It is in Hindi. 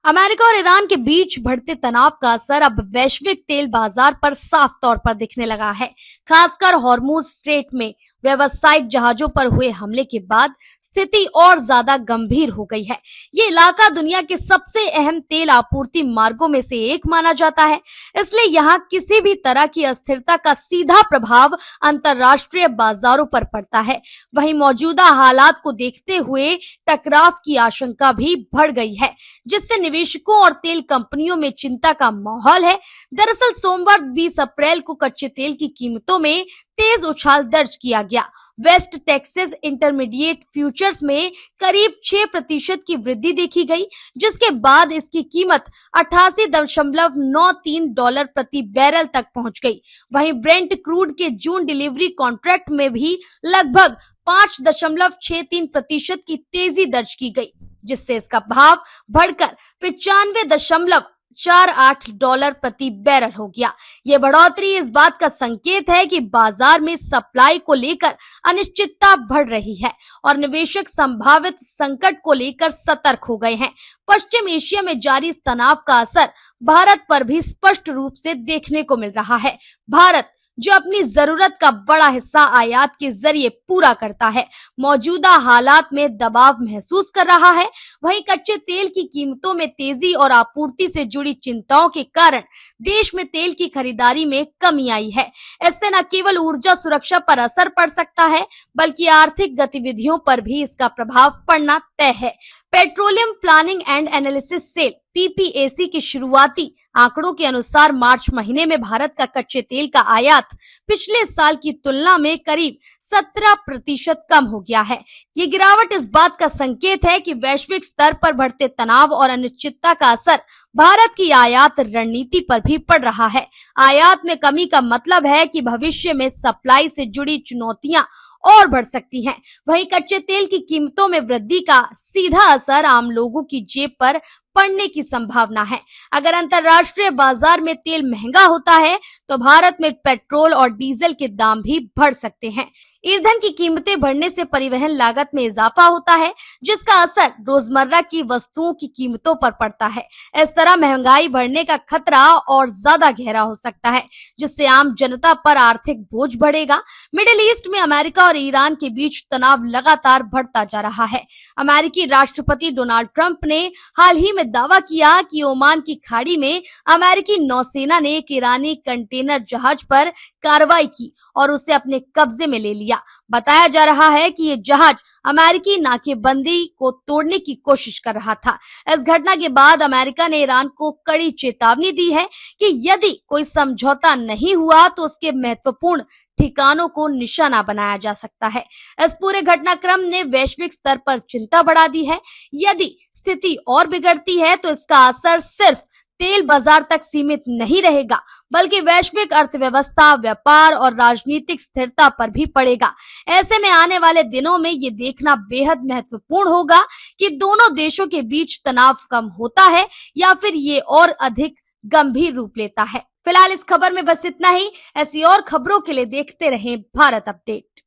अमेरिका और ईरान के बीच बढ़ते तनाव का असर अब वैश्विक तेल बाजार पर साफ तौर पर दिखने लगा है। खासकर हॉर्मुज स्ट्रेट में व्यावसायिक जहाजों पर हुए हमले के बाद स्थिति और ज्यादा गंभीर हो गई है। ये इलाका दुनिया के सबसे अहम तेल आपूर्ति मार्गों में से एक माना जाता है, इसलिए यहाँ किसी भी तरह की अस्थिरता का सीधा प्रभाव अंतर्राष्ट्रीय बाजारों पर पड़ता है। वहीं मौजूदा हालात को देखते हुए टकराव की आशंका भी बढ़ गई है, जिससे निवेशकों और तेल कंपनियों में चिंता का माहौल है। दरअसल सोमवार 20 अप्रैल को कच्चे तेल की कीमतों में तेज उछाल दर्ज किया गया। वेस्ट टेक्सास इंटरमीडिएट फ्यूचर्स में करीब 6% की वृद्धि देखी गई, जिसके बाद इसकी कीमत $88.93 प्रति बैरल तक पहुंच गई। वहीं ब्रेंट क्रूड के जून डिलीवरी कॉन्ट्रैक्ट में भी लगभग 5.63% की तेजी दर्ज की गई, जिससे इसका भाव बढ़कर $95.48 प्रति बैरल हो गया। ये बढ़ोतरी इस बात का संकेत है कि बाजार में सप्लाई को लेकर अनिश्चितता बढ़ रही है और निवेशक संभावित संकट को लेकर सतर्क हो गए हैं। पश्चिम एशिया में जारी तनाव का असर भारत पर भी स्पष्ट रूप से देखने को मिल रहा है। भारत, जो अपनी जरूरत का बड़ा हिस्सा आयात के जरिए पूरा करता है, मौजूदा हालात में दबाव महसूस कर रहा है। वहीं कच्चे तेल की कीमतों में तेजी और आपूर्ति से जुड़ी चिंताओं के कारण देश में तेल की खरीदारी में कमी आई है। इससे न केवल ऊर्जा सुरक्षा पर असर पड़ सकता है, बल्कि आर्थिक गतिविधियों पर भी इसका प्रभाव पड़ना तय है। Petroleum planning and analysis cell (PPAC) की शुरुआती आंकड़ों के अनुसार मार्च महीने में भारत का कच्चे तेल का आयात पिछले साल की तुलना में करीब 17% कम हो गया है। ये गिरावट इस बात का संकेत है कि वैश्विक स्तर पर बढ़ते तनाव और अनिश्चितता का असर भारत की आयात रणनीति पर भी पड़ रहा है। आयात में कमी का मतलब है कि भविष्य में सप्लाई से जुड़ी चुनौतियां और बढ़ सकती हैं। वहीं कच्चे तेल की कीमतों में वृद्धि का सीधा असर आम लोगों की जेब पर पड़ने की संभावना है। अगर अंतर्राष्ट्रीय बाजार में तेल महंगा होता है, तो भारत में पेट्रोल और डीजल के दाम भी बढ़ सकते हैं। ईंधन की कीमतें बढ़ने से परिवहन लागत में इजाफा होता है, जिसका असर रोजमर्रा की वस्तुओं की कीमतों पर पड़ता है। इस तरह महंगाई बढ़ने का खतरा और ज्यादा गहरा हो सकता है, जिससे आम जनता पर आर्थिक बोझ बढ़ेगा। मिडिल ईस्ट में अमेरिका और ईरान के बीच तनाव लगातार बढ़ता जा रहा है। अमेरिकी राष्ट्रपति डोनाल्ड ट्रंप ने हाल ही में दावा किया कि ओमान की खाड़ी में अमेरिकी नौसेना ने एक ईरानी कंटेनर जहाज पर कार्रवाई की और उसे अपने कब्जे में ले लिया। बताया जा रहा है कि ये जहाज अमेरिकी नाकेबंदी को तोड़ने की कोशिश कर रहा था। इस घटना के बाद अमेरिका ने ईरान को कड़ी चेतावनी दी है कि यदि कोई समझौता नहीं हुआ तो उसके महत्वपूर्ण ठिकानों को निशाना बनाया जा सकता है। इस पूरे घटनाक्रम ने वैश्विक स्तर पर चिंता बढ़ा दी है। यदि स्थिति और बिगड़ती है तो इसका असर सिर्फ तेल बाजार तक सीमित नहीं रहेगा, बल्कि वैश्विक अर्थव्यवस्था, व्यापार और राजनीतिक स्थिरता पर भी पड़ेगा। ऐसे में आने वाले दिनों में ये देखना बेहद महत्वपूर्ण होगा कि दोनों देशों के बीच तनाव कम होता है या फिर ये और अधिक गंभीर रूप लेता है। फिलहाल इस खबर में बस इतना ही। ऐसी और खबरों के लिए देखते रहें भारत अपडेट।